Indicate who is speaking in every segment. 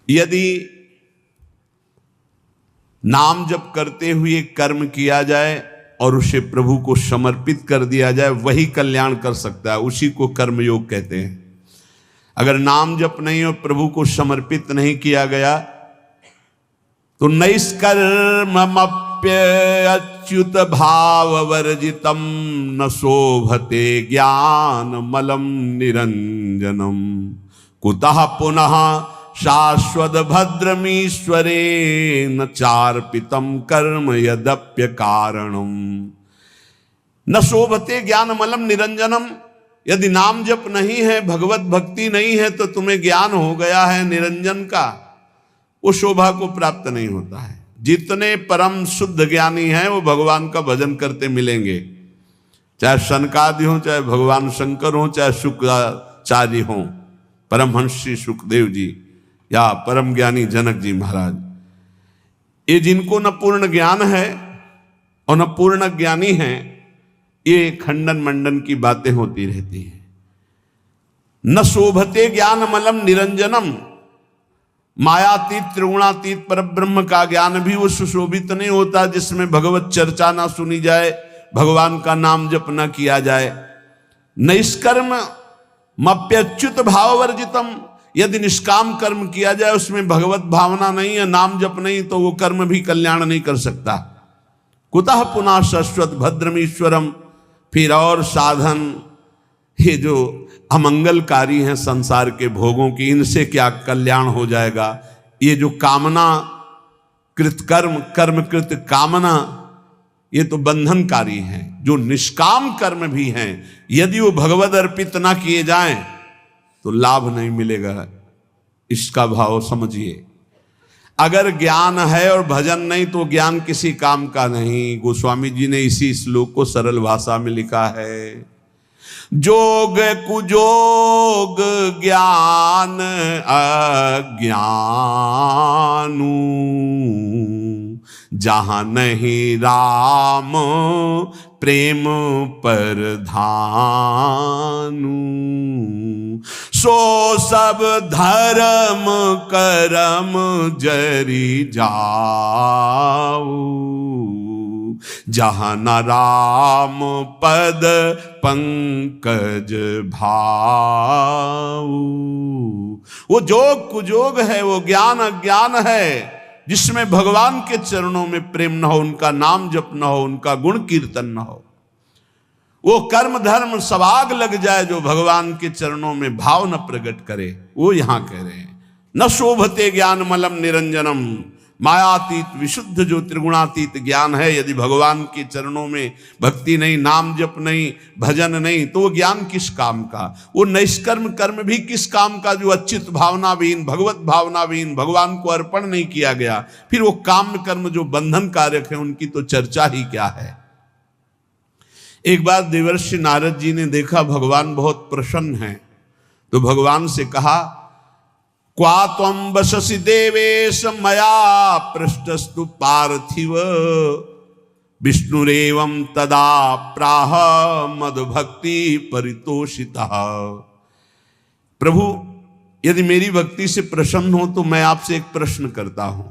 Speaker 1: यदि नाम जप करते हुए कर्म किया जाए और उसे प्रभु को समर्पित कर दिया जाए, वही कल्याण कर सकता है, उसी को कर्मयोग कहते हैं। अगर नाम जप नहीं और प्रभु को समर्पित नहीं किया गया तो नैष्कर्ममप्यच्युत भाव वर्जितम न शोभते ज्ञान मलम निरंजनम कुतः पुनः शाश्वत भद्रमीश्वरे न चार्पितम कर्म यद्यप्य कारणम। न शोभते ज्ञान मलम निरंजनम। यदि नाम जप नहीं है, भगवत भक्ति नहीं है, तो तुम्हें ज्ञान हो गया है निरंजन का, वो शोभा को प्राप्त नहीं होता है। जितने परम शुद्ध ज्ञानी हैं वो भगवान का भजन करते मिलेंगे, चाहे सनकादि हो, चाहे भगवान शंकर हो, चाहे शुक्राचार्य हो, परमहंस श्री सुखदेव जी या परम ज्ञानी जनक जी महाराज। ये जिनको न पूर्ण ज्ञान है और न पूर्ण ज्ञानी है, ये खंडन मंडन की बातें होती रहती हैं। न शोभते ज्ञान मलम निरंजनम। मायातीत त्रिगुणातीत पर ब्रह्म का ज्ञान भी वो सुशोभित नहीं होता जिसमें भगवत चर्चा ना सुनी जाए, भगवान का नाम जप न किया जाए। निष्कर्म मप्यच्युत भाव वर्जितम। यदि निष्काम कर्म किया जाए, उसमें भगवत भावना नहीं है, नाम जप नहीं, तो वो कर्म भी कल्याण नहीं कर सकता। कुतः पुनः शाश्वत भद्रमीश्वरम। फिर और साधन, ये जो अमंगलकारी हैं संसार के भोगों की, इनसे क्या कल्याण हो जाएगा। ये जो कामना कृत कर्म, कर्म कृत कामना, ये तो बंधनकारी हैं। जो निष्काम कर्म भी हैं, यदि वो भगवद अर्पित ना किए जाएं तो लाभ नहीं मिलेगा। इसका भाव समझिए। अगर ज्ञान है और भजन नहीं तो ज्ञान किसी काम का नहीं। गोस्वामी जी ने इसी श्लोक को सरल भाषा में लिखा है, जोग कुजोग ज्ञान अज्ञानू, जहां नहीं राम प्रेम परधानु, सो सब धर्म करम जरी जाऊ, जहां न राम पद पंकज भाऊ। वो जोग कुजोग है, वो ज्ञान अज्ञान है, जिसमें भगवान के चरणों में प्रेम न हो, उनका नाम जप न हो, उनका गुण कीर्तन न हो। वो कर्म धर्म सवाग लग जाए जो भगवान के चरणों में भाव न प्रकट करे, वो यहां कह रहे हैं। न शोभते ज्ञान मलम निरंजनम। मायातीत विशुद्ध जो त्रिगुणातीत ज्ञान है, यदि भगवान के चरणों में भक्ति नहीं, नाम जप नहीं, भजन नहीं, तो वो ज्ञान किस काम का। वो निष्कर्म कर्म भी किस काम का, जो अच्युत भावनाविहीन, भगवत भावनाविहीन, भगवान को अर्पण नहीं किया गया। फिर वो काम कर्म जो बंधन कारक है, उनकी तो चर्चा ही क्या है। एक बार देवर्षि नारद जी ने देखा भगवान बहुत प्रसन्न हैं, तो भगवान से कहा, क्वा त्वं वससि देवेश मया पृष्ठस्तु पार्थिव, विष्णुरेवं तदा प्राह मद्भक्ति परितोषितः। प्रभु, यदि मेरी भक्ति से प्रसन्न हो तो मैं आपसे एक प्रश्न करता हूं।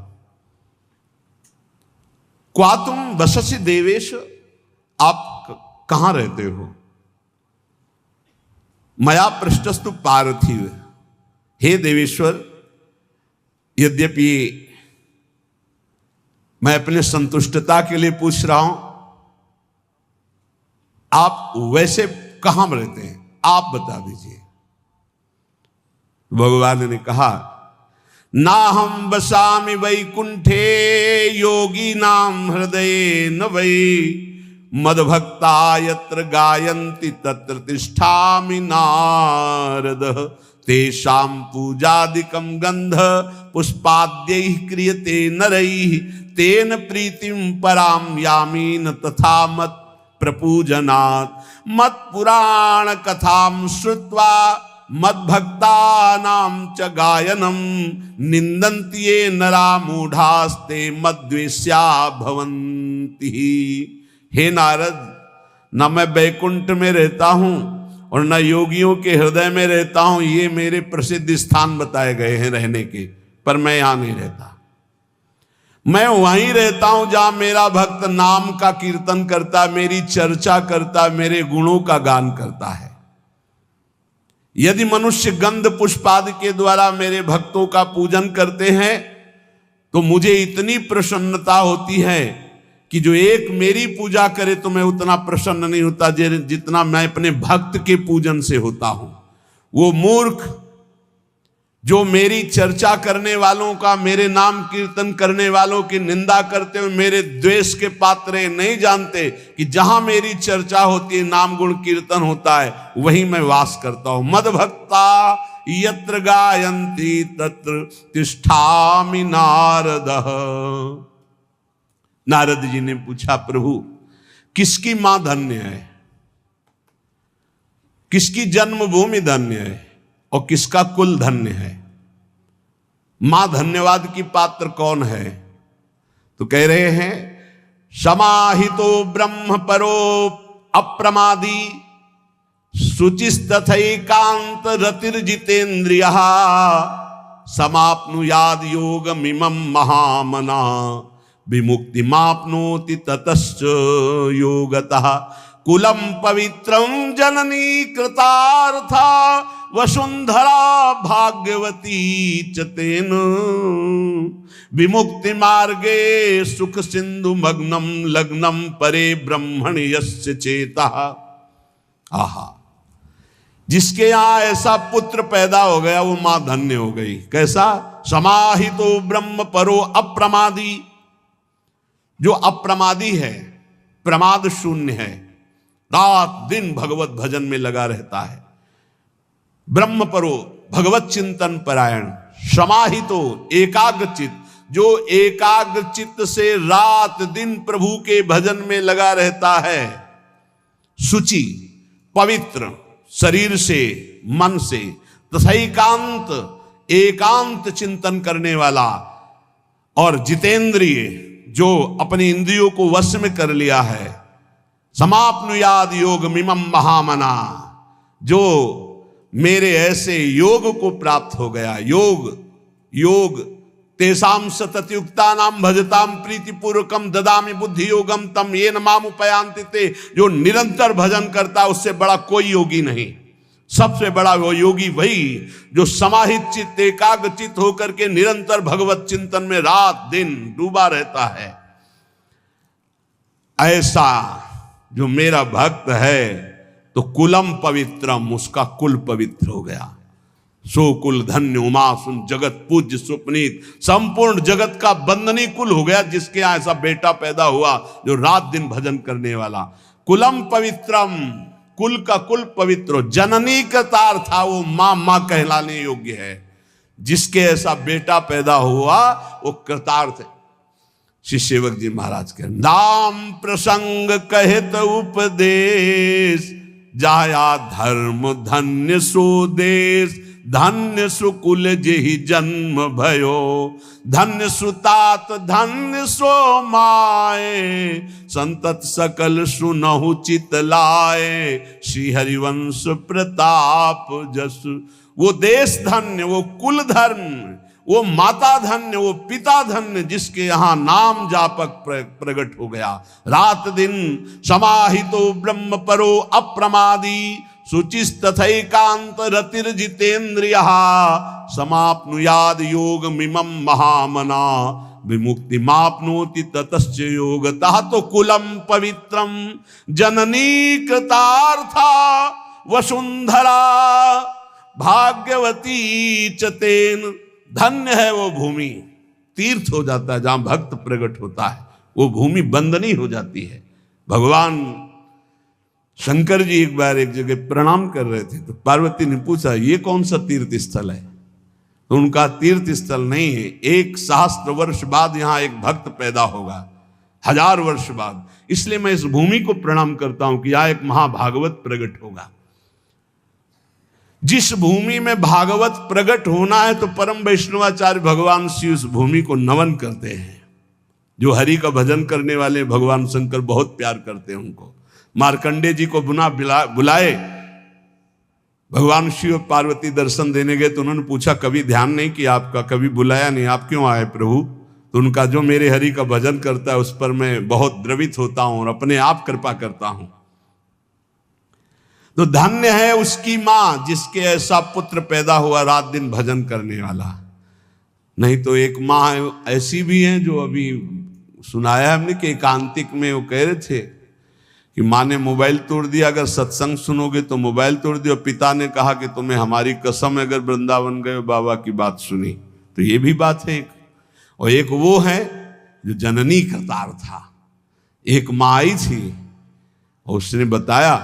Speaker 1: क्वा तुम वससि देवेश, आप कहां रहते हो। मया पृष्ठस्तु पार्थिव, हे देवेश्वर, यद्यपि मैं अपने संतुष्टता के लिए पूछ रहा हूं, आप वैसे कहां रहते हैं, आप बता दीजिए। भगवान ने कहा, ना हम वसामि वैकुंठे योगी नाम हृदय न वै, मद्भक्ता यत्र गायन्ति तत्र तिष्ठामि नारद, तेषां पूजादिकं गंध पुष्पाद्यैः क्रियते नरैः, तेन प्रीतिं परां यामि न तथा मत् प्रपूजनात्। मत् पुराण कथां श्रुत्वा मद्भक्तानां च गायनं, निन्दन्ति ये नरा मूढ़ास्ते मद्वेष्या भवन्ति। हे नारद, न मैं बैकुंठ में रहता हूं और न योगियों के हृदय में रहता हूं, ये मेरे प्रसिद्ध स्थान बताए गए हैं रहने के। पर मैं यहां नहीं रहता। मैं वहीं रहता हूं जहां मेरा भक्त नाम का कीर्तन करता, मेरी चर्चा करता, मेरे गुणों का गान करता है। यदि मनुष्य गंध पुष्पादि के द्वारा मेरे भक्तों का पूजन करते हैं तो मुझे इतनी प्रसन्नता होती है कि जो एक मेरी पूजा करे तो मैं उतना प्रसन्न नहीं होता जितना मैं अपने भक्त के पूजन से होता हूं। वो मूर्ख जो मेरी चर्चा करने वालों का, मेरे नाम कीर्तन करने वालों की निंदा करते हुए मेरे द्वेष के पात्र हैं, नहीं जानते कि जहां मेरी चर्चा होती है, नाम गुण कीर्तन होता है, वहीं मैं वास करता हूं। मद भक्ता यत्र गायन्ति तत्र तिष्ठामि नारदः। नारद जी ने पूछा, प्रभु किसकी मां धन्य है, किसकी जन्मभूमि धन्य है और किसका कुल धन्य है? मां धन्यवाद की पात्र कौन है? तो कह रहे हैं, समाहितो ब्रह्म परो अप्रमादी शुचिस्तथैकांत रतिर्जितेन्द्रियः समाप्नुयाद योगमिमं महामना विमुक्तिमाप्नोति ततश्च योगतः कुलम पवित्रम जननी कृतार्था वसुंधरा भाग्यवती च तेन विमुक्ति मार्गे सुख सिंधु मग्नम लग्नम परे ब्रह्मण यस्य चेता। आहा, जिसके यहां ऐसा पुत्र पैदा हो गया वो मां धन्य हो गई। कैसा? समाहितो ब्रह्म परो अप्रमादी। जो अप्रमादी है, प्रमाद शून्य है, रात दिन भगवत भजन में लगा रहता है, ब्रह्म परो भगवत चिंतन परायण, समाहितो एकाग्रचित, जो एकाग्रचित से रात दिन प्रभु के भजन में लगा रहता है, शुचि पवित्र शरीर से मन से, तथैकांत एकांत चिंतन करने वाला, और जितेंद्रिय जो अपनी इंद्रियों को वश में कर लिया है, समाप्नुयाद योग मिमम महामना, जो मेरे ऐसे योग को प्राप्त हो गया। योग तेसाम सततयुक्ता नाम भजताम प्रीतिपूर्वकम ददामि बुद्धि योगम तम येन माम उपयांति ते। जो निरंतर भजन करता उससे बड़ा कोई योगी नहीं। सबसे बड़ा वो योगी वही जो समाहित चित्त एकाग्रचित होकर के निरंतर भगवत चिंतन में रात दिन डूबा रहता है। ऐसा जो मेरा भक्त है तो कुलम पवित्रम, उसका कुल पवित्र हो गया। सो कुल धन्य उमासुन जगत पूज्य सुपनीत, संपूर्ण जगत का बंदनी कुल हो गया जिसके यहां ऐसा बेटा पैदा हुआ जो रात दिन भजन करने वाला। कुलम पवित्रम, कुल का कुल पवित्र। जननी कृतार था, वो मां कहलाने योग्य है। जिसके ऐसा बेटा पैदा हुआ वो कृतार्थ है। श्री सेवक जी महाराज के नाम प्रसंग कहत उपदेश, जाया धर्म धन्य सो देश, धन्य सुकुल जेहि जन्म भयो, धन्य सुतात धन्य सो माए, संतत सकल सुनहु चित लाए, श्री हरिवंश प्रताप जस। वो देश धन्य, वो कुल धर्म, वो माता धन्य, वो पिता धन्य जिसके यहां नाम जापक प्रकट हो गया। रात दिन समाहितो ब्रह्म परो अप्रमादी, शुचिस्तथैकांत रतिर्जितेन्द्रियः, समाप्नुयाद योग मिमम महामना, विमुक्ति माप्नोति ततश्च योगतः। तो कुलम पवित्रम जननी कृतार्था वसुंधरा भाग्यवती च तेन। धन्य है वो भूमि, तीर्थ हो जाता है जहां भक्त प्रकट होता है, वो भूमि बंदनी हो जाती है। भगवान शंकर जी एक बार एक जगह प्रणाम कर रहे थे तो पार्वती ने पूछा ये कौन सा तीर्थ स्थल है? तो उनका तीर्थ स्थल नहीं है, 1 सहस्त्र वर्ष बाद यहां एक भक्त पैदा होगा, 1000 वर्ष बाद, इसलिए मैं इस भूमि को प्रणाम करता हूं कि यहां एक महाभागवत प्रकट होगा। जिस भूमि में भागवत प्रकट होना है तो परम वैष्णवाचार्य भगवान श्री उस भूमि को नमन करते हैं। जो हरि का भजन करने वाले भगवान शंकर बहुत प्यार करते हैं उनको। मार्कंडे जी को बुलाए, भगवान शिव पार्वती दर्शन देने गए तो उन्होंने पूछा कभी ध्यान नहीं किया आपका, कभी बुलाया नहीं, आप क्यों आए प्रभु? तो उनका जो मेरे हरि का भजन करता है उस पर मैं बहुत द्रवित होता हूं और अपने आप कृपा करता हूं। तो धन्य है उसकी मां जिसके ऐसा पुत्र पैदा हुआ रात दिन भजन करने वाला। नहीं तो एक मां ऐसी भी है जो अभी सुनाया हमने कि एकांतिक में वो कह रहे थे कि माँ ने मोबाइल तोड़ दिया, अगर सत्संग सुनोगे तो मोबाइल तोड़ दिया। पिता ने कहा कि तुम्हें हमारी कसम अगर वृंदावन गए बाबा की बात सुनी। तो ये भी बात है एक। और एक वो है जो जननी करतार था। एक माँ आई थी और उसने बताया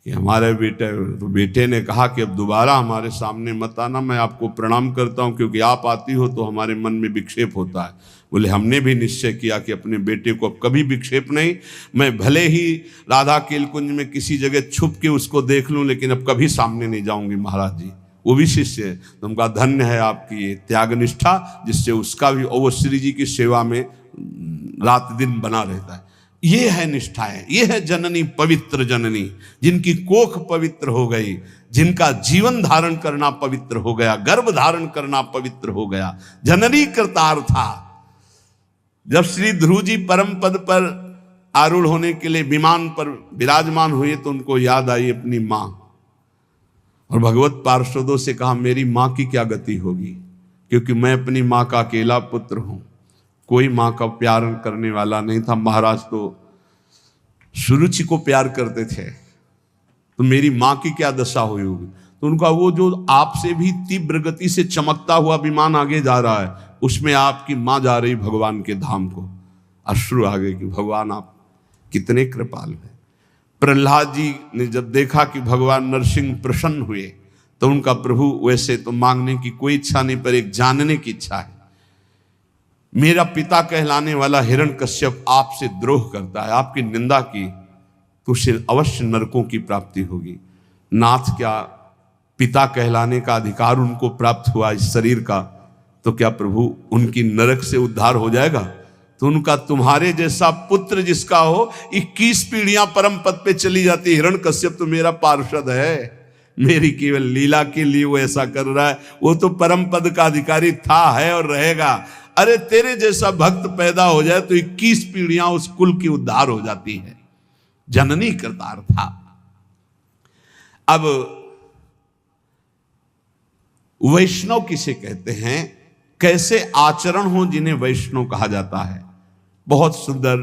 Speaker 1: कि हमारे बेटे ने कहा कि अब दोबारा हमारे सामने मत आना, मैं आपको प्रणाम करता हूं क्योंकि आप आती हो तो हमारे मन में विक्षेप होता है। बोले हमने भी निश्चय किया कि अपने बेटे को अब कभी विक्षेप नहीं, मैं भले ही राधा केलकुंज में किसी जगह छुप के उसको देख लूं लेकिन अब कभी सामने नहीं जाऊंगी महाराज जी। वो भी शिष्य है। तो उनका धन्य है आपकी ये त्याग निष्ठा जिससे उसका भी, और वो श्री जी की सेवा में रात दिन बना रहता है। ये है निष्ठाएं, ये है जननी, पवित्र जननी जिनकी कोख पवित्र हो गई, जिनका जीवन धारण करना पवित्र हो गया, गर्भ धारण करना पवित्र हो गया। जननी करतार था। जब श्री ध्रुव जी परम पद पर आरूढ़ होने के लिए विमान पर विराजमान हुए तो उनको याद आई अपनी मां और भगवत पार्षदों से कहा मेरी मां की क्या गति होगी, क्योंकि मैं अपनी मां का अकेला पुत्र हूं, कोई मां का प्यार करने वाला नहीं था। महाराज तो सुरुचि को प्यार करते थे, तो मेरी मां की क्या दशा हुई होगी। तो उनका वो जो आपसे भी तीव्र गति से चमकता हुआ विमान आगे जा रहा है, उसमें आपकी मां जा रही भगवान के धाम को। अश्रु आ गए कि भगवान आप कितने कृपालु हैं। प्रहलाद जी ने जब देखा कि भगवान नरसिंह प्रसन्न हुए तो उनका प्रभु वैसे तो मांगने की कोई इच्छा नहीं पर एक जानने की इच्छा है। मेरा पिता कहलाने वाला हिरण्यकश्यप आपसे द्रोह करता है, आपकी निंदा की तो उसे अवश्य नरकों की प्राप्ति होगी। नाथ क्या पिता कहलाने का अधिकार उनको प्राप्त हुआ इस शरीर का, तो क्या प्रभु उनकी नरक से उद्धार हो जाएगा? तो उनका तुम्हारे जैसा पुत्र जिसका हो 21 पीढ़ियां परम पद पे चली जाती। हिरण्यकश्यप तो मेरा पार्षद है, मेरी केवल लीला के लिए वो ऐसा कर रहा है, वो तो परम पद का अधिकारी था, है और रहेगा। अरे तेरे जैसा भक्त पैदा हो जाए तो 21 पीढ़ियां उस कुल की उद्धार हो जाती है। जननी करतार था। अब वैष्णव किसे कहते हैं, कैसे आचरण हो जिन्हें वैष्णव कहा जाता है। बहुत सुंदर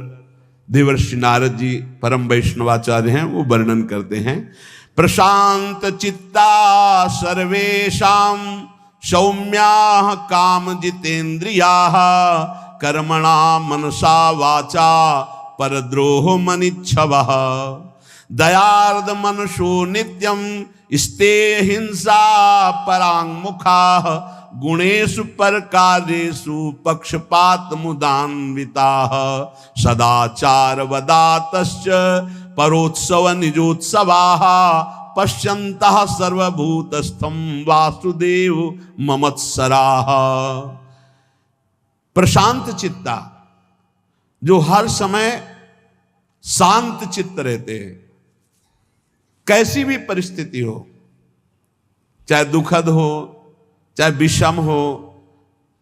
Speaker 1: देवर्षि नारद जी परम वैष्णवाचार्य हैं, वो वर्णन करते हैं। प्रशांत चित्ता सर्वेषां सौम्या काम जितेन्द्रियाः कर्मणा मनसा वाचा परद्रोह मनिच्छवः दयार्द मनसो नित्यं स्ते हिंसा परांगमुखाः गुणेषु परकार्येषु पक्षपात मुदान्विताः सदाचार वदातश्च परोत्सव निजोत्सवाः पश्यन्तः सर्वभूतस्थं वासुदेव ममत्सराः। प्रशांत चित्ता, जो हर समय शांत चित्त रहते हैं, कैसी भी परिस्थिति हो, चाहे दुखद हो, चाहे विषम हो,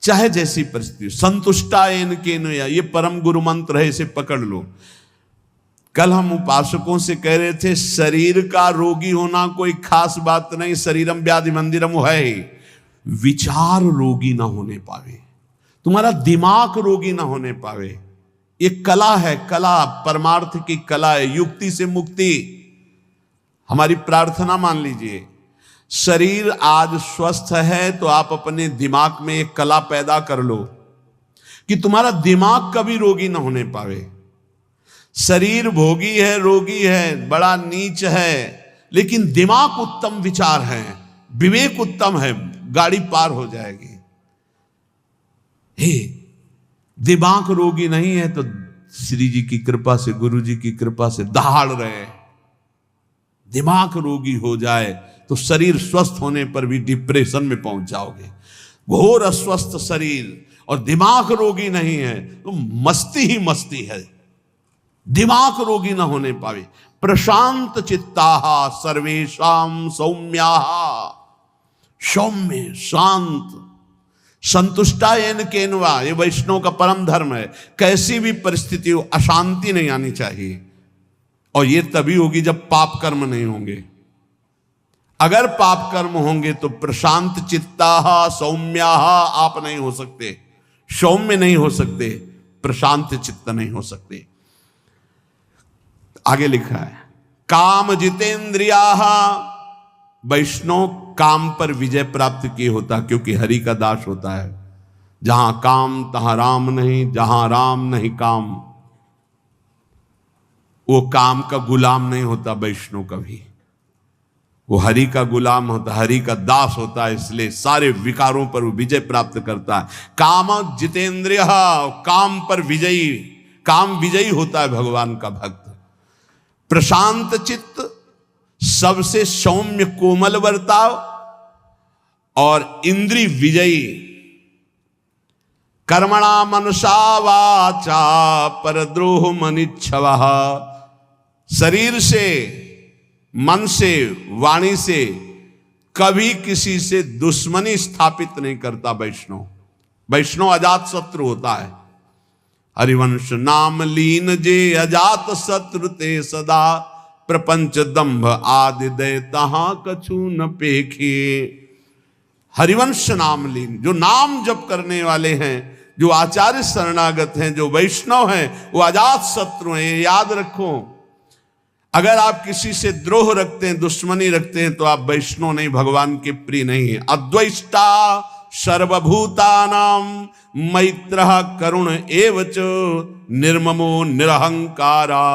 Speaker 1: चाहे जैसी परिस्थिति हो, संतुष्टा एन केनया, ये परम गुरु मंत्र है, इसे पकड़ लो। कल हम उपासकों से कह रहे थे शरीर का रोगी होना कोई खास बात नहीं, शरीरम व्याधि मंदिरम है, विचार रोगी ना होने पावे, तुम्हारा दिमाग रोगी ना होने पावे। ये कला है, कला परमार्थ की कला है, युक्ति से मुक्ति। हमारी प्रार्थना मान लीजिए, शरीर आज स्वस्थ है तो आप अपने दिमाग में एक कला पैदा कर लो कि तुम्हारा दिमाग कभी रोगी ना होने पावे। शरीर भोगी है, रोगी है, बड़ा नीच है, लेकिन दिमाग उत्तम विचार है, विवेक उत्तम है, गाड़ी पार हो जाएगी। हे दिमाग रोगी नहीं है तो श्री जी की कृपा से, गुरु जी की कृपा से दहाड़ रहे। दिमाग रोगी हो जाए तो शरीर स्वस्थ होने पर भी डिप्रेशन में पहुंच जाओगे। घोर अस्वस्थ शरीर और दिमाग रोगी नहीं है तो मस्ती ही मस्ती है। दिमाग रोगी ना होने पावे, प्रशांत चित्ताः सर्वेषां सौम्याः। सौम्य, शांत, संतुष्टा येन केनवा, ये वैष्णव का परम धर्म है। कैसी भी परिस्थिति हो, अशांति नहीं आनी चाहिए। और ये तभी होगी जब पाप कर्म नहीं होंगे। अगर पाप कर्म होंगे तो प्रशांत चित्ताः सौम्याः आप नहीं हो सकते, सौम्य नहीं हो सकते, प्रशांत चित्त नहीं हो सकते। आगे लिखा है काम जितेंद्रियाः। वैष्णव काम पर विजय प्राप्त किए होता, क्योंकि हरि का दास होता है। जहां काम तहां राम नहीं, जहां राम नहीं काम। वो काम का गुलाम नहीं होता वैष्णव कभी, वो हरि का गुलाम होता, हरि का दास होता है, इसलिए सारे विकारों पर वो विजय प्राप्त करता है। काम जितेंद्रिय, काम पर विजयी, काम विजयी होता है भगवान का भक्त। प्रशांत चित्त, सबसे सौम्य कोमल बर्ताव, और इंद्रिय विजयी। कर्मणा मनसा वाचा परद्रोह मनिच्छवः। शरीर से, मन से, वाणी से कभी किसी से दुश्मनी स्थापित नहीं करता वैष्णव। वैष्णव अजात शत्रु होता है। हरिवंश नाम लीन जे अजात शत्रु ते सदा। प्रपंच दंभ आदि दय तहां कछु न पेखे। हरिवंश नाम लीन, जो नाम जप करने वाले हैं, जो आचार्य शरणागत हैं, जो वैष्णव हैं, वो अजात शत्रु हैं। याद रखो, अगर आप किसी से द्रोह रखते हैं, दुश्मनी रखते हैं, तो आप वैष्णव नहीं, भगवान के प्रिय नहीं है। अद्वैष्टा सर्वभूतानां मैत्रः करुण एवच निर्ममो निरहंकारा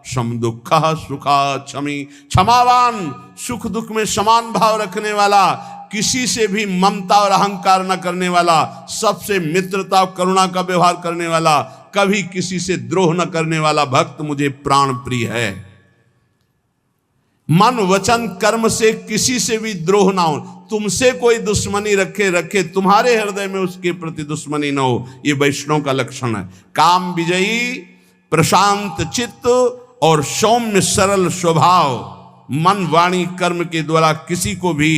Speaker 1: सम दुःखः सुखा क्षमी। क्षमावान, सुख दुख में समान भाव रखने वाला, किसी से भी ममता और अहंकार न करने वाला, सबसे मित्रता और करुणा का व्यवहार करने वाला, कभी किसी से द्रोह न करने वाला भक्त मुझे प्राण प्रिय है। मन वचन कर्म से किसी से भी द्रोह ना हो। तुमसे कोई दुश्मनी रखे, तुम्हारे हृदय में उसके प्रति दुश्मनी ना हो। ये वैष्णव का लक्षण है। काम विजयी, प्रशांत चित्त और सौम्य सरल स्वभाव। मन वाणी कर्म के द्वारा किसी को भी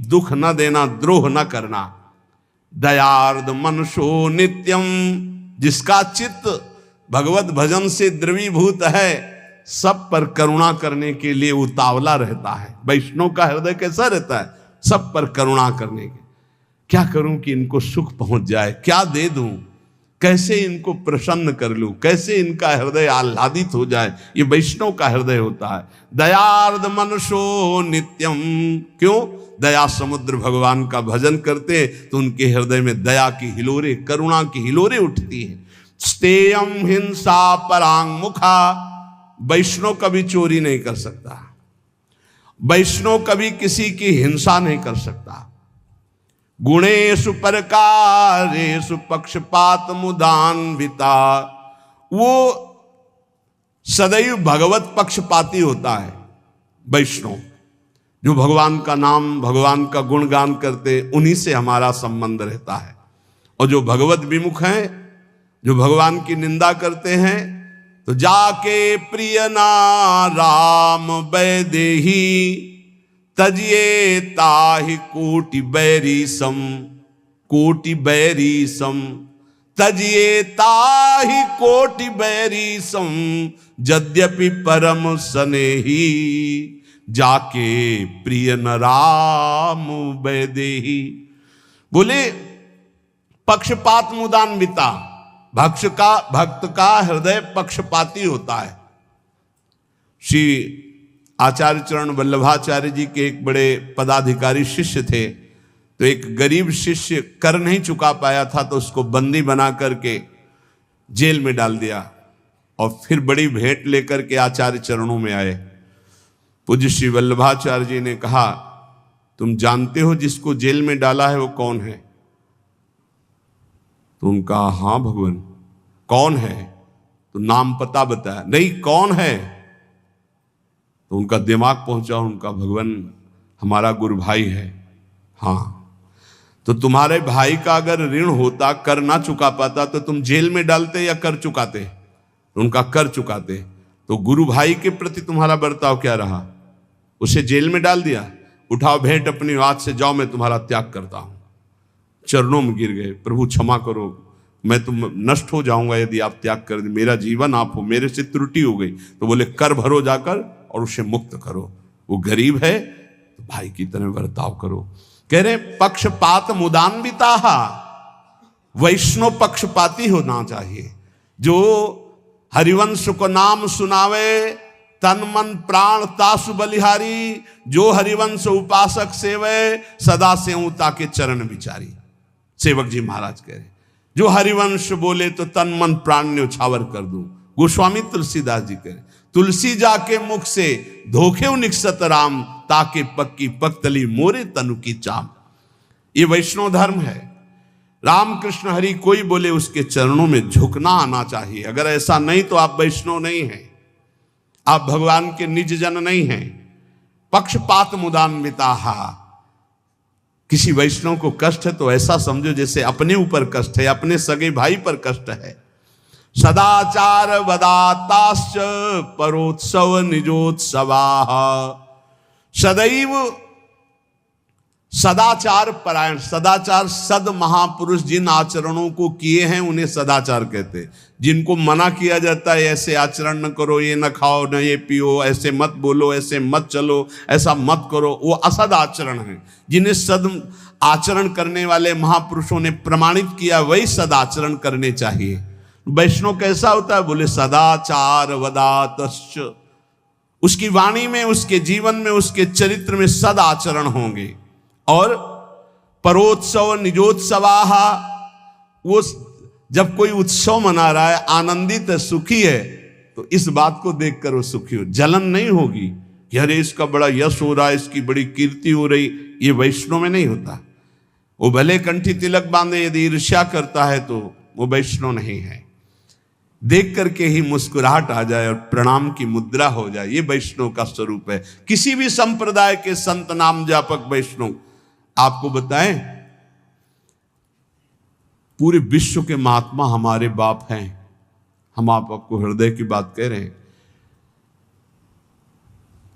Speaker 1: दुख न देना, द्रोह न करना। दयार्द मनसो नित्यम, जिसका चित्त भगवत भजन से द्रवीभूत है, सब पर करुणा करने के लिए उतावला रहता है। वैष्णव का हृदय कैसा रहता है? सब पर करुणा करने के। क्या करूं कि इनको सुख पहुंच जाए, क्या दे दूं, कैसे इनको प्रसन्न कर लूं, कैसे इनका हृदय आह्लादित हो जाए। ये वैष्णव का हृदय होता है। दयार्द मनसो नित्यम, क्यों? दया समुद्र भगवान का भजन करते तो उनके हृदय में दया की हिलोरे, करुणा की हिलोरे उठती हैं। स्तेयम हिंसा परांग मुखा, वैष्णव कभी चोरी नहीं कर सकता, वैष्णव कभी किसी की हिंसा नहीं कर सकता। गुणेषु परकारेषु पक्षपात मुदान्विता, वो सदैव भगवत पक्षपाती होता है वैष्णव। जो भगवान का नाम, भगवान का गुणगान करते, उन्हीं से हमारा संबंध रहता है। और जो भगवत विमुख हैं, जो भगवान की निंदा करते हैं, तो जाके प्रिय ना राम वैदेही तजिए ताहि कोटि बैरी सम। कोटि बैरी सम तजिए ताहि कोटि बैरी सम। यद्यपि परम स्नेही जाके प्रिय न राम वैदेही। बोले पक्षपात मुदान्विता, भक्त का हृदय पक्षपाती होता है। श्री आचार्य चरण वल्लभाचार्य जी के एक बड़े पदाधिकारी शिष्य थे। तो एक गरीब शिष्य कर नहीं चुका पाया था, तो उसको बंदी बना करके जेल में डाल दिया। और फिर बड़ी भेंट लेकर के आचार्य चरणों में आए। पूज्य श्री वल्लभाचार्य जी ने कहा, तुम जानते हो जिसको जेल में डाला है वो कौन है? तो उनका हाँ भगवान। कौन है? तो नाम पता बताया। नहीं, कौन है? तो उनका दिमाग पहुंचा, उनका भगवान हमारा गुरु भाई है। हाँ, तो तुम्हारे भाई का अगर ऋण होता, कर ना चुका पाता, तो तुम जेल में डालते या कर चुकाते? उनका कर चुकाते। तो गुरु भाई के प्रति तुम्हारा बर्ताव क्या रहा? उसे जेल में डाल दिया, उठाओ भेंट अपनी हाथ से, जाओ मैं तुम्हारा त्याग करता हूं। चरणों में गिर गए, प्रभु क्षमा करो, मैं तुम नष्ट हो जाऊंगा यदि आप त्याग कर दे, मेरा जीवन आप हो, मेरे से त्रुटि हो गई। तो बोले कर भरो जाकर और उसे मुक्त करो, वो गरीब है तो भाई की तरह बर्ताव करो। कह रहे पक्षपात मुदान्विता, वैष्णव पक्षपाती होना चाहिए, जो हरिवंश को नाम सुनावे, तन मन प्राण तासु बलिहारी, जो हरिवंश उपासक सेवे, सदा सेवता के चरण विचारी। सेवक जी महाराज कह रहे जो हरिवंश बोले तो तन मन प्राण ने उछावर कर दूं। गोस्वामी तुलसीदास जी कह रहे तुलसी जाके मुख से धोखे निकसत राम, ताके पक्की पक्तली मोरे तनु की चाम। ये वैष्णव धर्म है। राम कृष्ण हरि कोई बोले उसके चरणों में झुकना आना चाहिए। अगर ऐसा नहीं तो आप वैष्णव नहीं हैं, आप भगवान के निज जन नहीं हैं। पक्षपात मुदान्विता, किसी वैष्णव को कष्ट है तो ऐसा समझो जैसे अपने ऊपर कष्ट है, अपने सगे भाई पर कष्ट है। सदाचार वदाताश्च परोत्सव निजोत्सवा, सदैव सदाचार परायण। सदाचार सद महापुरुष जिन आचरणों को किए हैं उन्हें सदाचार कहते हैं। जिनको मना किया जाता है ऐसे आचरण न करो, ये न खाओ न ये पियो, ऐसे मत बोलो, ऐसे मत चलो, ऐसा मत करो, वो असद आचरण है। जिन्हें सद आचरण करने वाले महापुरुषों ने प्रमाणित किया वही सद आचरण करने चाहिए। वैष्णव कैसा होता है? बोले सदाचार वदातश्च, उसकी वाणी में, उसके जीवन में, उसके चरित्र में सद आचरण होंगे। और परोत्सव निजोत्सवाः, वो जब कोई उत्सव मना रहा है, आनंदित है, सुखी है, तो इस बात को देखकर वो सुखी हो, जलन नहीं होगी कि अरे इसका बड़ा यश हो रहा है, इसकी बड़ी कीर्ति हो रही। ये वैष्णव में नहीं होता। वो भले कंठी तिलक बांधे, यदि ईर्ष्या करता है तो वो वैष्णव नहीं है। देख करके ही मुस्कुराहट आ जाए और प्रणाम की मुद्रा हो जाए, ये वैष्णव का स्वरूप है। किसी भी संप्रदाय के संत नाम जापक वैष्णव आपको बताएं, पूरे विश्व के महात्मा हमारे बाप हैं। हम आपको हृदय की बात कह रहे हैं।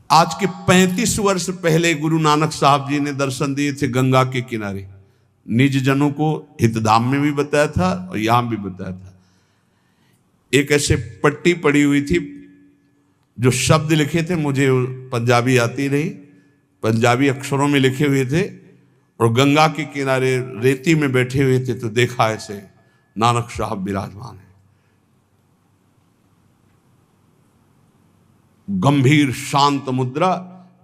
Speaker 1: आज के 35 वर्ष पहले गुरु नानक साहब जी ने दर्शन दिए थे गंगा के किनारे। निज जनों को हितधाम में भी बताया था और यहां भी बताया था। एक ऐसे पट्टी पड़ी हुई थी जो शब्द लिखे थे, मुझे पंजाबी आती नहीं, पंजाबी अक्षरों में लिखे हुए थे, और गंगा के किनारे रेती में बैठे हुए थे। तो देखा ऐसे नानक साहब विराजमान है, गंभीर शांत मुद्रा।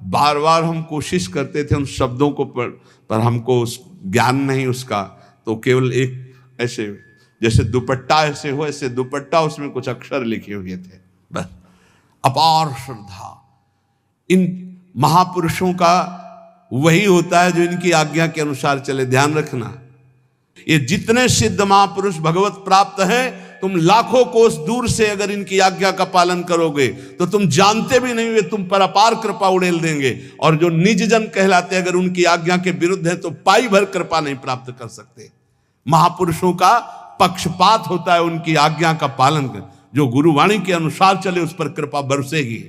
Speaker 1: बार बार हम कोशिश करते थे उन शब्दों को पर हमको उस ज्ञान नहीं उसका, तो केवल एक ऐसे जैसे दुपट्टा ऐसे हो, ऐसे दुपट्टा, उसमें कुछ अक्षर लिखे हुए थे बस। अपार श्रद्धा। इन महापुरुषों का वही होता है जो इनकी आज्ञा के अनुसार चले। ध्यान रखना, ये जितने सिद्ध महापुरुष भगवत प्राप्त हैं, तुम लाखों कोस दूर से अगर इनकी आज्ञा का पालन करोगे तो तुम जानते भी नहीं वे तुम पर अपार कृपा उड़ेल देंगे। और जो निज जन कहलाते अगर उनकी आज्ञा के विरुद्ध है तो पाई भर कृपा नहीं प्राप्त कर सकते। महापुरुषों का पक्षपात होता है, उनकी आज्ञा का पालन कर। जो गुरुवाणी के अनुसार चले उस पर कृपा बरसेगी,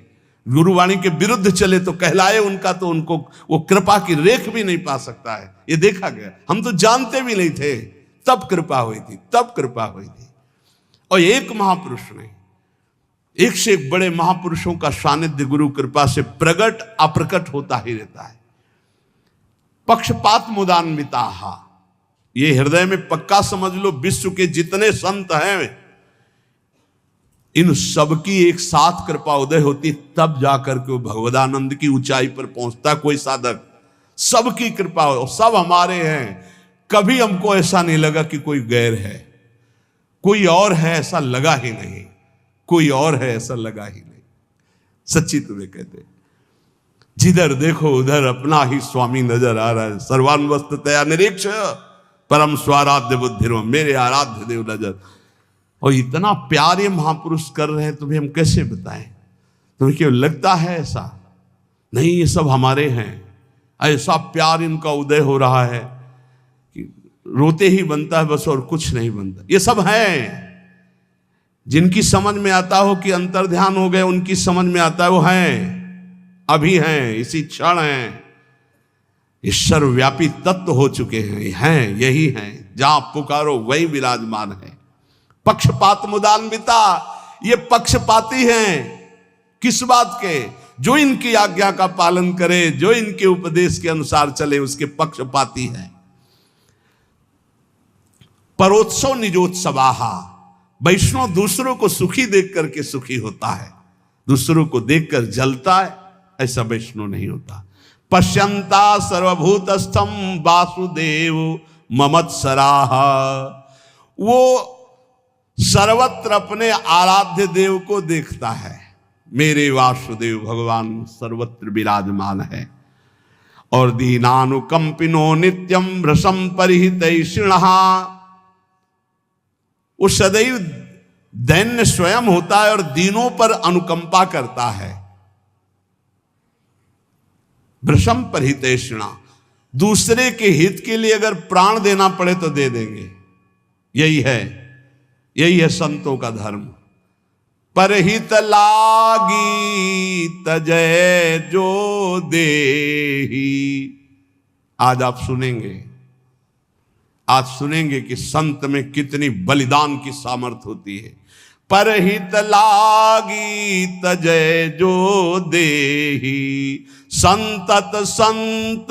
Speaker 1: गुरुवाणी के विरुद्ध चले तो कहलाए उनका, तो उनको वो कृपा की रेख भी नहीं पा सकता है। ये देखा गया। हम तो जानते भी नहीं थे, तब कृपा हुई थी, तब कृपा हुई थी। और एक महापुरुष ने, एक से एक बड़े महापुरुषों का सानिध्य गुरु कृपा से प्रकट अप्रकट होता ही रहता है। पक्षपात मुदान्विता, ये हृदय में पक्का समझ लो। विश्व के जितने संत हैं, इन सबकी एक साथ कृपा उदय होती, तब जाकर के वो भगवदानंद की ऊंचाई पर पहुंचता कोई साधक। सबकी कृपा हो, सब हमारे हैं। कभी हमको ऐसा नहीं लगा कि कोई गैर है, कोई और है ऐसा लगा ही नहीं, कोई और है ऐसा लगा ही नहीं। सच्ची तुम्हें कहते, जिधर देखो उधर अपना ही स्वामी नजर आ रहा है। सर्वान्वस्ततया निरीक्ष परम स्वाराध्य बुद्धिर्मम, मेरे आराध्य देव नजर। और इतना प्यार ये महापुरुष कर रहे हैं, तुम्हें हम कैसे बताएं? तुम्हें क्यों लगता है ऐसा? नहीं, ये सब हमारे हैं। ऐसा प्यार इनका उदय हो रहा है कि रोते ही बनता है बस, और कुछ नहीं बनता। ये सब हैं, जिनकी समझ में आता हो कि अंतर्ध्यान हो गए, उनकी समझ में आता है वो हैं, अभी हैं, इसी क्षण हैं, इस सर्वव्यापी तत्व हो चुके हैं, यही हैं, जहां पुकारो वही विराजमान है। पक्षपात मुदान्विता, ये पक्षपाती हैं। किस बात के? जो इनकी आज्ञा का पालन करे, जो इनके उपदेश के अनुसार चले, उसके पक्षपाती हैं। परोत्सव निजोत्सवाहा, वैष्णव दूसरों को सुखी देख करके सुखी होता है, दूसरों को देखकर जलता है, ऐसा वैष्णव नहीं होता। पश्यंता सर्वभूतस्थम वासुदेव ममत्सराः, वो सर्वत्र अपने आराध्य देव को देखता है। मेरे वासुदेव भगवान सर्वत्र विराजमान है। और दीनानुकंपिनो नित्यम रसम परिहितैषिणः, वो सदैव दैन्य स्वयं होता है और दीनों पर अनुकंपा करता है। भृशम परिहितैषिणा, दूसरे के हित के लिए अगर प्राण देना पड़े तो दे देंगे। यही है संतों का धर्म। परहित लागी तजय जो देही। आज सुनेंगे कि संत में कितनी बलिदान की सामर्थ होती है। परहित लागी तजय जो देही, संतत संत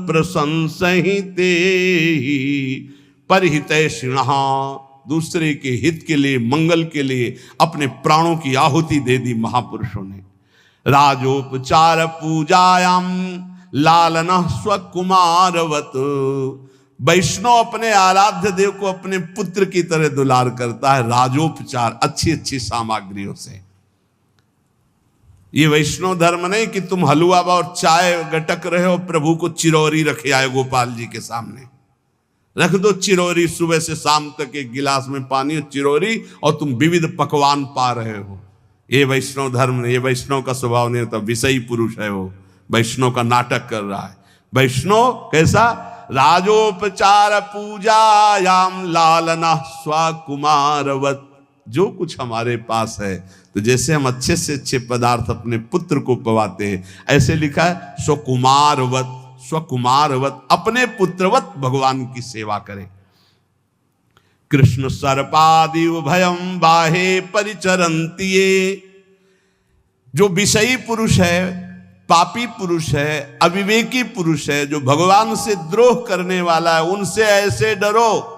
Speaker 1: प्रशंसहि तेहि। परिहितैषिणः, दूसरे के हित के लिए, मंगल के लिए अपने प्राणों की आहुति दे दी महापुरुषों ने। राजोपचार पूजायाम लालनः स्वकुमारवत, वैष्णव अपने आराध्य देव को अपने पुत्र की तरह दुलार करता है। राजोपचार, अच्छी अच्छी सामग्रियों से। ये वैष्णव धर्म नहीं कि तुम हलवा और चाय गटक रहे हो, प्रभु को चिरौरी रखे आए गोपाल जी के सामने। रख दो चिरौरी, सुबह से शाम तक एक गिलास में पानी और चिरौरी, और तुम विविध पकवान पा रहे हो। ये वैष्णव धर्म नहीं, ये वैष्णव का स्वभाव नहीं होता। विषयी पुरुष है वो, वैष्णव का नाटक कर रहा है। वैष्णव कैसा? राजोपचार पूजायाम लालना स्वकुमारवत, जो कुछ हमारे पास है, तो जैसे हम अच्छे से अच्छे पदार्थ अपने पुत्र को पवाते हैं, ऐसे लिखा है स्वकुमारवत। स्वकुमारवत, अपने पुत्रवत भगवान की सेवा करें। कृष्ण सर्पादि उभयम बाहे परिचरन्ति, जो विषयी पुरुष है, पापी पुरुष है, अविवेकी पुरुष है, जो भगवान से द्रोह करने वाला है, उनसे ऐसे डरो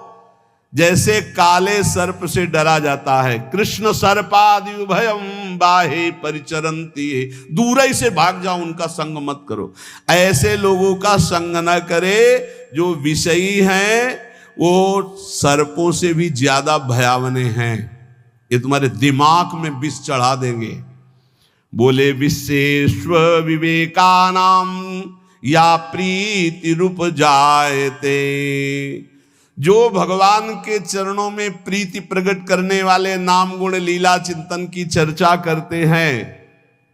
Speaker 1: जैसे काले सर्प से डरा जाता है। कृष्ण सर्पादि उभयम बाहे परिचरन्ति, दूर ही से भाग जाओ, उनका संग मत करो। ऐसे लोगों का संग न करे जो विषयी हैं, वो सर्पों से भी ज्यादा भयावने हैं। ये तुम्हारे दिमाग में विष चढ़ा देंगे। बोले विश्वेश्व विवेकानाम या प्रीति रूप जायते, जो भगवान के चरणों में प्रीति प्रकट करने वाले नाम गुण लीला चिंतन की चर्चा करते हैं,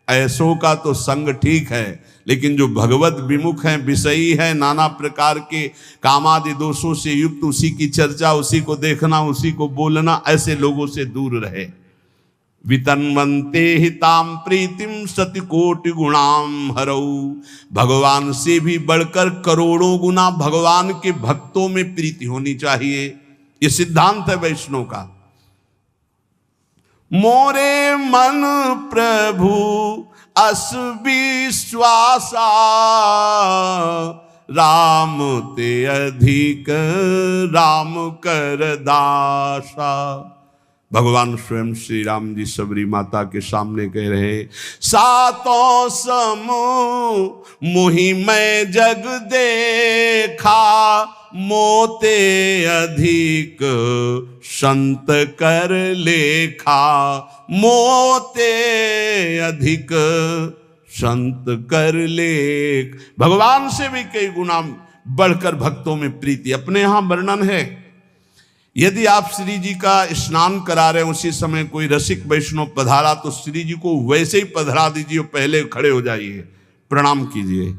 Speaker 1: ऐसों का तो संग ठीक है। लेकिन जो भगवत विमुख हैं, विषयी हैं, नाना प्रकार के कामादि दोषों से युक्त, उसी की चर्चा, उसी को देखना, उसी को बोलना, ऐसे लोगों से दूर रहे। वितन्वन्ते हिताम प्रीतिम सति कोटि गुणाम हरऊ, भगवान से भी बढ़कर करोड़ों गुना भगवान के भक्तों में प्रीति होनी चाहिए। ये सिद्धांत है वैष्णव का। मोरे मन प्रभु अस विश्वासा, राम ते अधिक राम कर दासा। भगवान स्वयं श्री राम जी सबरी माता के सामने कह रहे, सातों समूह मोहि मैं जग देखा, मोते अधिक संत कर लेखा। मोते अधिक संत कर लेख, भगवान से भी कई गुना बढ़कर भक्तों में प्रीति। अपने यहां वर्णन है, यदि आप श्री जी का स्नान करा रहे हैं, उसी समय कोई रसिक वैष्णव पधारा, तो श्री जी को वैसे ही पधरा दीजिए, पहले खड़े हो जाइए, प्रणाम कीजिए,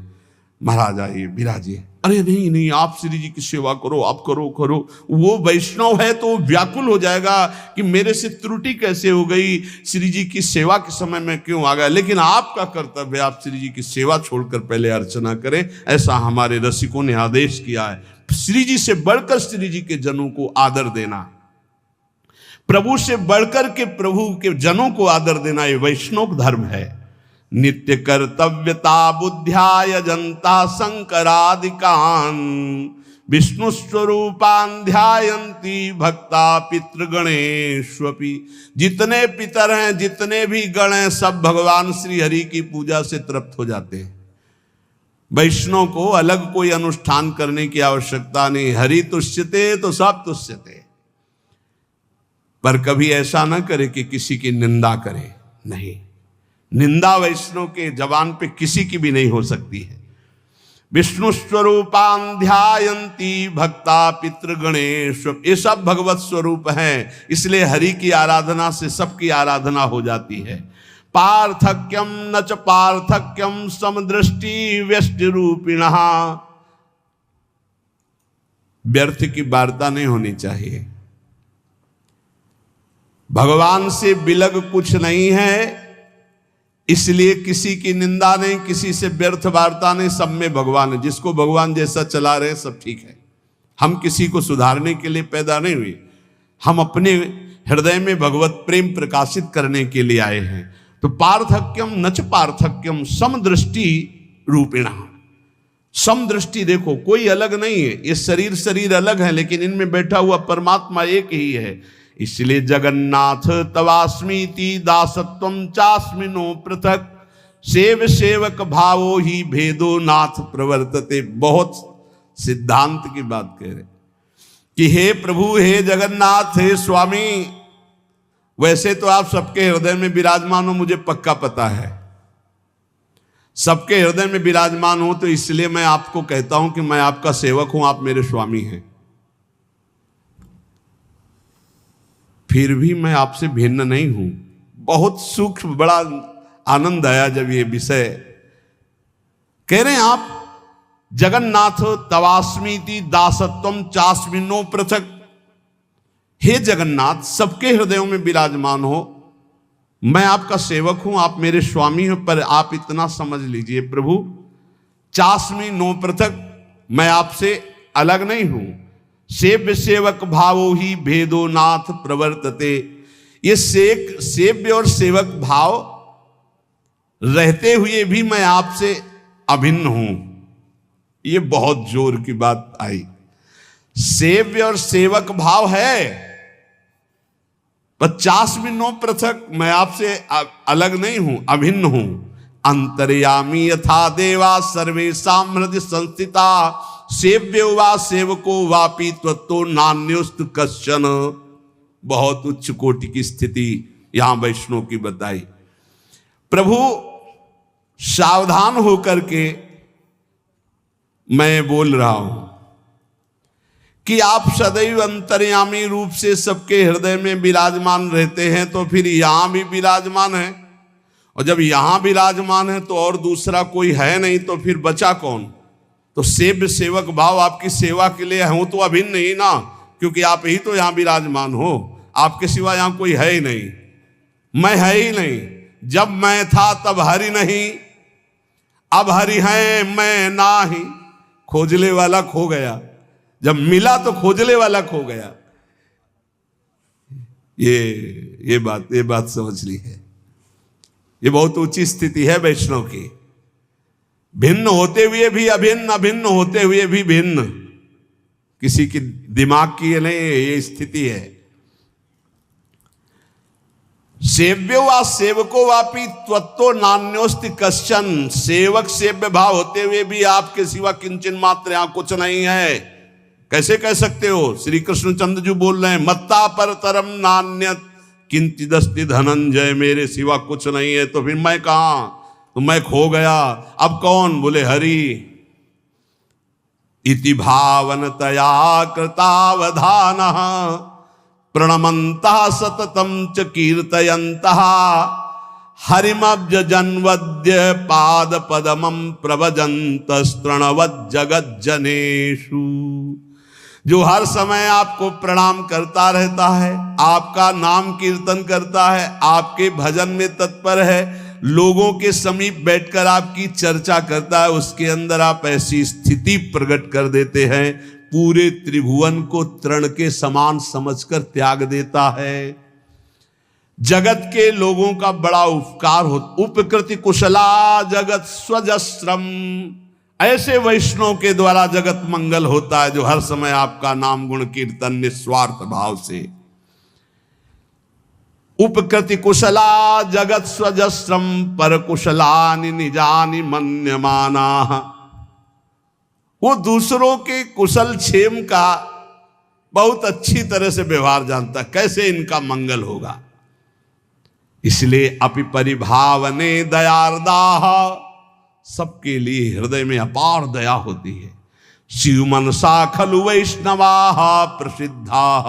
Speaker 1: महाराज आइए, विराजिए। अरे नहीं नहीं, आप श्री जी की सेवा करो, आप करो करो। वो वैष्णव है तो व्याकुल हो जाएगा कि मेरे से त्रुटि कैसे हो गई, श्री जी की सेवा के समय में क्यों आ गया। लेकिन आपका कर्तव्य, आप श्री जी की सेवा छोड़कर पहले अर्चना करें, ऐसा हमारे रसिकों ने आदेश किया है। श्री जी से बढ़कर श्री जी के जनों को आदर देना, प्रभु से बढ़कर के प्रभु के जनों को आदर देना, ये वैष्णव धर्म है। नित्य कर्तव्यता बुद्ध्याय जनता शंकरादिकान विष्णु स्वरूपान ध्यायन्ति भक्ता पितृगणेष्वपि। जितने पितर हैं, जितने भी गण हैं, सब भगवान श्री हरि की पूजा से तृप्त हो जाते हैं। वैष्णव को अलग कोई अनुष्ठान करने की आवश्यकता नहीं। हरि तुष्यते तो सब तुष्यते। पर कभी ऐसा ना करे कि किसी की निंदा करे, नहीं, निंदा वैष्णव के जबान पे किसी की भी नहीं हो सकती है। विष्णु स्वरूपान ध्यायन्ति भक्ता पितृगणेश, ये सब भगवत स्वरूप हैं, इसलिए हरि की आराधना से सबकी आराधना हो जाती है। पार्थक्यम न च पार्थक्यम समदृष्टि व्यष्टि रूपिणः, व्यर्थ की वार्ता नहीं होनी चाहिए। भगवान से बिलग कुछ नहीं है, इसलिए किसी की निंदा नहीं, किसी से व्यर्थ वार्ता नहीं, सब में भगवान है। जिसको भगवान जैसा चला रहे सब ठीक है। हम किसी को सुधारने के लिए पैदा नहीं हुए, हम अपने हृदय में भगवत प्रेम प्रकाशित करने के लिए आए हैं। तो पार्थक्यम न च पार्थक्यम समदृष्टि रूपिणः, समदृष्टि, देखो कोई अलग नहीं है। ये शरीर अलग है, लेकिन इनमें बैठा हुआ परमात्मा एक ही है। इसलिए जगन्नाथ तवास्मीति दासत्वम चास्मिनो पृथक, सेव सेवक भावो ही भेदो नाथ प्रवर्तते। बहुत सिद्धांत की बात कह रहे कि हे प्रभु, हे जगन्नाथ, हे स्वामी, वैसे तो आप सबके हृदय में विराजमान हो, मुझे पक्का पता है सबके हृदय में विराजमान हो। तो इसलिए मैं आपको कहता हूं कि मैं आपका सेवक हूं, आप मेरे स्वामी हैं। फिर भी मैं आपसे भिन्न नहीं हूं। बहुत सूक्ष्म, बड़ा आनंद आया जब ये विषय कह रहे हैं आप। जगन्नाथ तवास्मीति दासत्वम चास्मिनो पृथक, हे जगन्नाथ, सबके हृदयों में विराजमान हो, मैं आपका सेवक हूं, आप मेरे स्वामी हो। पर आप इतना समझ लीजिए प्रभु, चास्मिनो पृथक, मैं आपसे अलग नहीं हूं। सेव्य सेवक भावो ही भेदो नाथ प्रवर्तते, ये सेव्य और सेवक भाव रहते हुए भी मैं आपसे अभिन्न हूं। ये बहुत जोर की बात आई। सेव्य और सेवक भाव है, 50 मिनों पृथक, मैं आपसे अलग नहीं हूं, अभिन्न हूं। अंतर्यामी यथा देवा सर्वेषां हृदय संस्थिता, सेव्यो वा सेवको वापि त्वत्तो नान्योस्त कश्चन। बहुत उच्च कोटि की स्थिति यहां वैष्णव की बताई। प्रभु सावधान होकर के मैं बोल रहा हूं कि आप सदैव अंतर्यामी रूप से सबके हृदय में विराजमान रहते हैं, तो फिर यहां भी विराजमान है। और जब यहां विराजमान है तो और दूसरा कोई है नहीं, तो फिर बचा कौन? तो सेव्य सेवक भाव आपकी सेवा के लिए हो तो अभिन्न ही ना, क्योंकि आप ही तो यहां विराजमान हो, आपके सिवा यहां कोई है ही नहीं, मैं है ही नहीं। जब मैं था तब हरि नहीं, अब हरि है मैं नाही, खोजले वाला खो गया, जब मिला तो खोजले वाला खो गया। ये बात समझ ली है। ये बहुत ऊंची स्थिति है वैष्णव की, भिन्न होते हुए भी अभिन्न, अभिन्न होते हुए भी भिन्न। किसी की दिमाग की ये नहीं, ये स्थिति है। सेव्यो वा सेवको वापि त्वत्तो नान्योस्ति कश्चन, सेवक सेव्य भाव होते हुए भी आपके सिवा किंचन मात्र यहां कुछ नहीं है। कैसे कह सकते हो? श्री कृष्णचंद्र जी बोल रहे हैं, मत्ता पर तरम नान्यत किंचिदस्ति धनंजय, मेरे सिवा कुछ नहीं है, तो फिर मैं कहां? तो मैं खो गया, अब कौन? बोले हरि। इति भावनतया कृतावधानः प्रणमन्तः सततं च कीर्तयन्तः हरिमब्ज जन्वद्य पाद पदमं प्रभजंत स्तृणवत् जगत जनेषु। जो हर समय आपको प्रणाम करता रहता है, आपका नाम कीर्तन करता है, आपके भजन में तत्पर है, लोगों के समीप बैठकर आपकी चर्चा करता है, उसके अंदर आप ऐसी स्थिति प्रकट कर देते हैं, पूरे त्रिभुवन को तृण के समान समझकर त्याग देता है। जगत के लोगों का बड़ा उपकार हो। उपकृति कुशला जगत स्वजस्रम। ऐसे वैष्णव के द्वारा जगत मंगल होता है, जो हर समय आपका नाम गुण कीर्तन निस्वार्थ भाव से। उपकृति कुशला जगत स्वजस्रम पर कुशलानि निजानि मन्यमाना। वो दूसरों के कुशल क्षेम का बहुत अच्छी तरह से व्यवहार जानता, कैसे इनका मंगल होगा। इसलिए अपि परिभावने दयार्दाः, सबके लिए हृदय में अपार दया होती है। शिव मनसा खलु वैष्णवाः प्रसिद्धाः।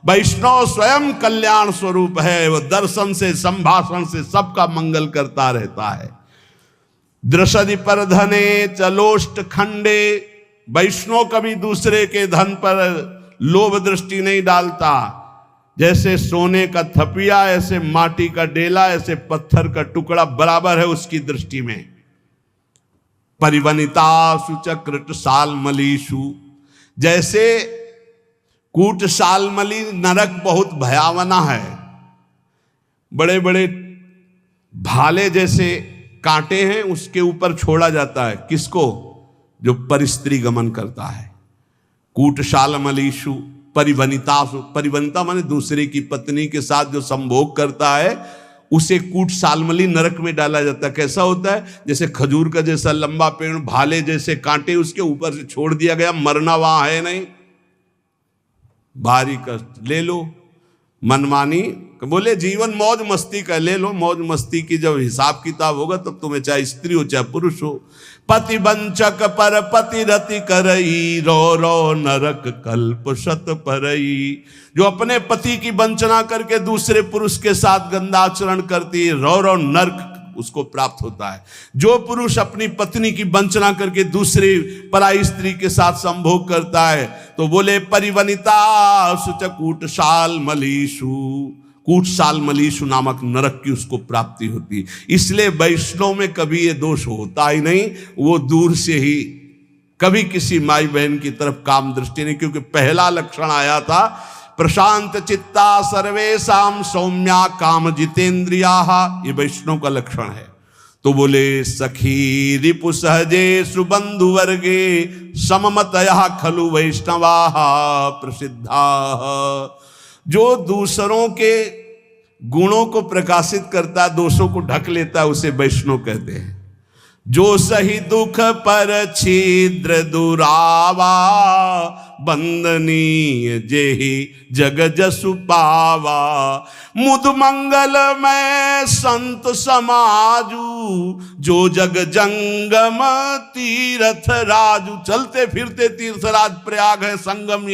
Speaker 1: वैष्णव स्वयं कल्याण स्वरूप है, वो दर्शन से संभाषण से सबका मंगल करता रहता है। दृषदि पर धने चलोष्ट खंडे। वैष्णव कभी दूसरे के धन पर लोभ दृष्टि नहीं डालता। जैसे सोने का थपिया, ऐसे माटी का डेला, ऐसे पत्थर का टुकड़ा बराबर है उसकी दृष्टि में। परिवनितासु चक्रट सालमलीषु। जैसे कूट सालमली नरक बहुत भयावना है, बड़े बड़े भाले जैसे कांटे हैं, उसके ऊपर छोड़ा जाता है किसको? जो परिस्त्री गमन करता है। कूट सालमलीषु परिवनितासु। परिवनिता माने दूसरे की पत्नी के साथ जो संभोग करता है, उसे कूट सालमली नरक में डाला जाता है। कैसा होता है? जैसे खजूर का जैसा लंबा पेड़, भाले जैसे कांटे उसके ऊपर से छोड़ दिया गया, मरना वहां है नहीं, भारी कष्ट ले लो, मनमानी। बोले जीवन मौज मस्ती का, ले लो मौज मस्ती की, जब हिसाब किताब होगा तब तुम्हें चाहे स्त्री हो चाहे पुरुष हो। पति वंचक पर पति रति करई, रो रो नरक कल्प शत परई। जो अपने पति की वंचना करके दूसरे पुरुष के साथ गंदाचरण करती है, रो रो नरक उसको प्राप्त होता है। जो पुरुष अपनी पत्नी की वंचना करके दूसरी पराई स्त्री के साथ संभोग करता है, तो बोले परिवनिता सुच कूटशाल मलीषु। कूटशाल मलीषु नामक नरक की उसको प्राप्ति होती है। इसलिए वैष्णव में कभी ये दोष होता ही नहीं, वो दूर से ही, कभी किसी माई बहन की तरफ काम दृष्टि नहीं। क्योंकि पहला लक्षण आया था प्रशांत चित्ता सर्वेशाम सौम्या काम जितेंद्रिया, ये वैष्णव का लक्षण है। तो बोले सखी रिपु सहजे सुबंधु वर्गे सममतया खलु वैष्णवा प्रसिद्धा। जो दूसरों के गुणों को प्रकाशित करता है, दोषों को ढक लेता है, उसे वैष्णव कहते हैं। जो सही दुख पर छिद्र दुरावा, बंदनीय जेहि जग जसु पावा। मुद मंगल में संत समाजू, जो जग जंगम तीर्थ राजू। चलते फिरते तीर्थराज प्रयाग है, संगम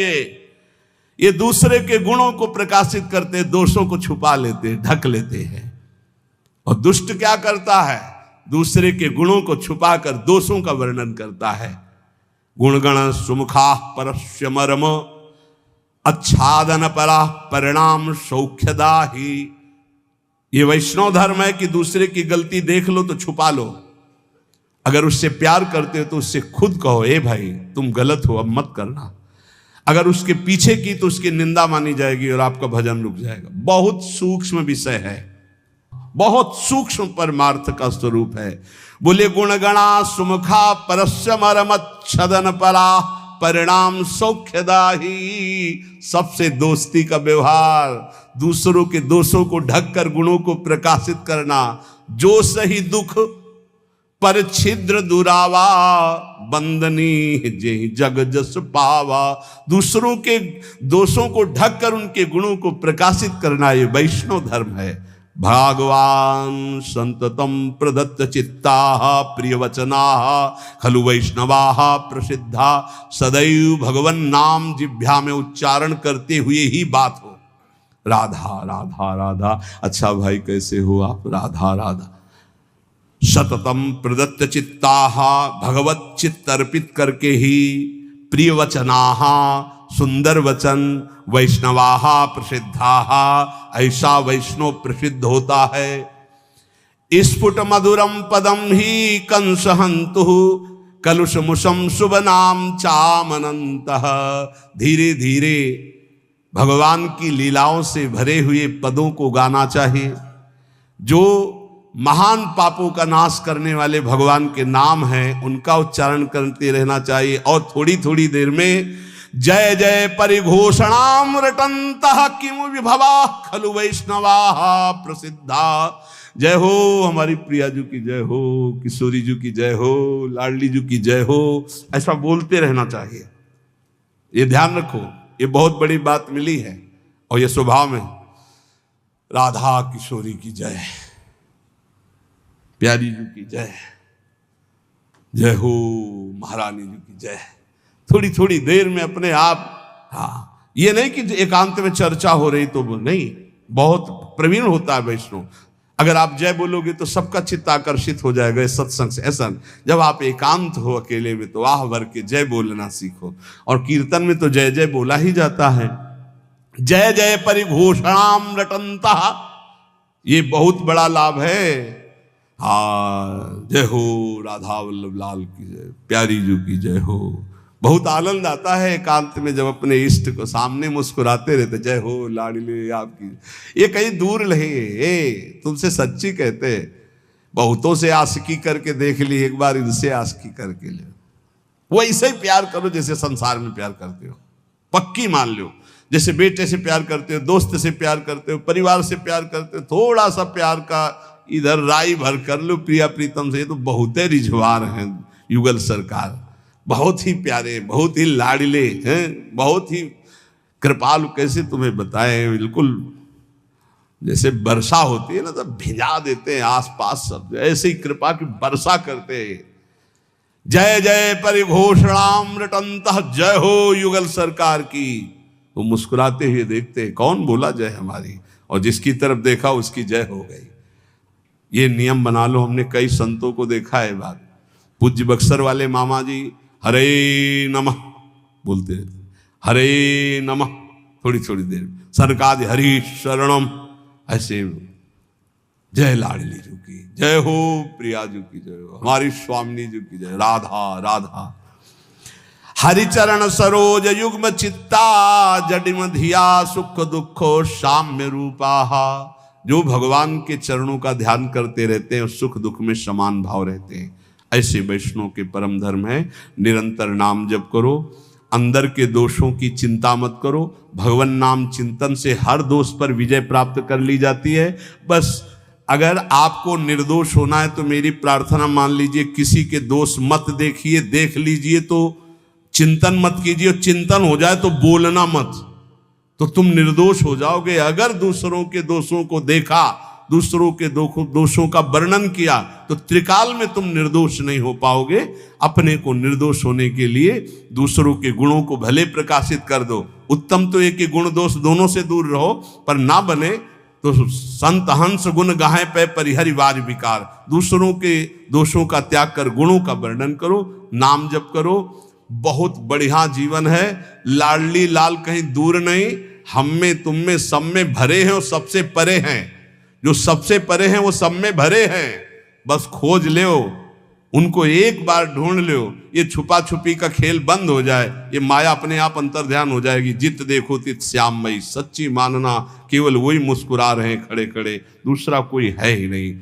Speaker 1: ये दूसरे के गुणों को प्रकाशित करते, दोषों को छुपा लेते, ढक लेते हैं। और दुष्ट क्या करता है? दूसरे के गुणों को छुपाकर दोषों का वर्णन करता है। गुणगण सुमुखा परस्य मर्म, अच्छादन परा परिणाम सौख्यदा ही। ये वैष्णव धर्म है कि दूसरे की गलती देख लो तो छुपा लो। अगर उससे प्यार करते हो तो उससे खुद कहो, ए भाई तुम गलत हो, अब मत करना। अगर उसके पीछे की तो उसकी निंदा मानी जाएगी और आपका भजन रुक जाएगा। बहुत सूक्ष्म विषय है, बहुत सूक्ष्म परमार्थ का स्वरूप है। बोले गुणगणा सुमुखा परस्य मरमच्छदन परा परिणाम सौख्यदाही। सबसे दोस्ती का व्यवहार, दूसरों के दोषों को ढककर गुणों को प्रकाशित करना। जो सही दुख पर छिद्र दुरावा, बंदनी जे जग जस पावा। दूसरों के दोषों को ढककर उनके गुणों को प्रकाशित करना, ये वैष्णव धर्म है। भगवान संततम प्रदत्त चित्ता प्रियवचना खलु वैष्णवा प्रसिद्धा। सदैव भगवन नाम जिह्वा में उच्चारण करते हुए ही बात हो। राधा राधा राधा। अच्छा भाई कैसे हो आप? राधा राधा। सततम प्रदत्त चित्ताः, भगवत चित्त अर्पित करके ही प्रिय वचनाः, सुंदर वचन, वैष्णवाः प्रसिद्धाः, ऐसा वैष्णव प्रसिद्ध होता है। स्फुट मधुरम पदम ही कंस हंतु, कलुषमुषम शुभ नाम चामनंतः। धीरे धीरे भगवान की लीलाओं से भरे हुए पदों को गाना चाहिए। जो महान पापों का नाश करने वाले भगवान के नाम हैं उनका उच्चारण करते रहना चाहिए। और थोड़ी थोड़ी देर में जय जय परिघोषणाम रटंतः किमु विभवा खलु वैष्णवा प्रसिद्धा। जय हो हमारी प्रिया जी की जय हो, किशोरी जी की जय हो, लाडली जी की जय हो, ऐसा बोलते रहना चाहिए। ये ध्यान रखो, ये बहुत बड़ी बात मिली है और ये स्वभाव में। राधा किशोरी की जय, प्यारी जी की जय, जय हो महारानी जी की जय। थोड़ी थोड़ी देर में अपने आप, हाँ, ये नहीं कि एकांत में चर्चा हो रही तो नहीं, बहुत प्रवीण होता है वैष्णव। अगर आप जय बोलोगे तो सबका चित्त आकर्षित हो जाएगा इस सत्संग से। ऐसा जब आप एकांत हो अकेले में तो आह भर के जय बोलना सीखो। और कीर्तन में तो जय जय बोला ही जाता है। जय जय परिघोषणाम रटंता, ये बहुत बड़ा लाभ है। हाँ, जय हो राधा वल्लभ लाल की जय, प्यारी जी की जय हो। बहुत आनंद आता है एकांत में जब अपने इष्ट को सामने मुस्कुराते रहते, जय हो लाडली आपकी। ये कहीं दूर नहीं, तुमसे सच्ची कहते। बहुतों से आशिकी करके देख ली, एक बार इनसे आशिकी करके ले। वो ऐसे ही प्यार करो जैसे संसार में प्यार करते हो, पक्की मान लो। जैसे बेटे से प्यार करते हो, दोस्त से प्यार करते हो, परिवार से प्यार करते हो, थोड़ा सा प्यार का इधर राई भर कर लो प्रिया प्रीतम से। ये तो बहुत ही रिझवार हैं युगल सरकार, बहुत ही प्यारे, बहुत ही लाडले हैं, बहुत ही कृपालु। कैसे तुम्हें बताएं, बिल्कुल जैसे वर्षा होती है ना तब भिजा देते हैं आसपास सब, ऐसे ही कृपा की वर्षा करते हैं। जय जय परिघोषणाम रटंतः, जय हो युगल सरकार की। वो मुस्कुराते हुए देखते हैं कौन बोला जय हमारी, और जिसकी तरफ देखा उसकी जय हो गई। ये नियम बना लो। हमने कई संतों को देखा है बात। पूज्य बक्सर वाले मामा जी हरे नमः बोलते रहते, हरे नमः, थोड़ी थोड़ी देर। सरकार हरि शरणम, ऐसे जय लाडली जी की जय हो, प्रिया जी की जय हो, हमारी स्वामिनी जी की जय, राधा राधा। हरिचरण सरोज युग्म चित्ता, जडिम धिया सुख दुखो साम्य रूपा। जो भगवान के चरणों का ध्यान करते रहते हैं सुख दुख में समान भाव रहते हैं। ऐसे वैष्णव के परम धर्म है। निरंतर नाम जप करो, अंदर के दोषों की चिंता मत करो। भगवान नाम चिंतन से हर दोष पर विजय प्राप्त कर ली जाती है। बस अगर आपको निर्दोष होना है तो मेरी प्रार्थना मान लीजिए, किसी के दोष मत देखिए, देख लीजिए तो चिंतन मत कीजिए। चिंतन हो जाए तो बोलना मत, तो तुम निर्दोष हो जाओगे। अगर दूसरों के दोषों को देखा, दूसरों के दोषों का वर्णन किया तो त्रिकाल में तुम निर्दोष नहीं हो पाओगे। अपने को निर्दोष होने के लिए दूसरों के गुणों को भले प्रकाशित कर दो। उत्तम तो एक ही गुण दोष दोनों से दूर रहो, पर ना बने तो संत हंस गुण गाहे पे परिहरि वाज विकार। दूसरों के दोषों का त्याग कर गुणों का वर्णन करो, नाम जप करो। बहुत बढ़िया जीवन है। लाडली लाल कहीं दूर नहीं, हम में तुम में सब में भरे हैं और सबसे परे हैं। जो सबसे परे हैं वो सब में भरे हैं, बस खोज ले, उनको एक बार ढूंढ लो। ये छुपा छुपी का खेल बंद हो जाए, ये माया अपने आप अंतर ध्यान हो जाएगी। जित देखो तित श्याममयी, सच्ची मानना केवल वही मुस्कुरा रहे हैं खड़े खड़े, दूसरा कोई है ही नहीं।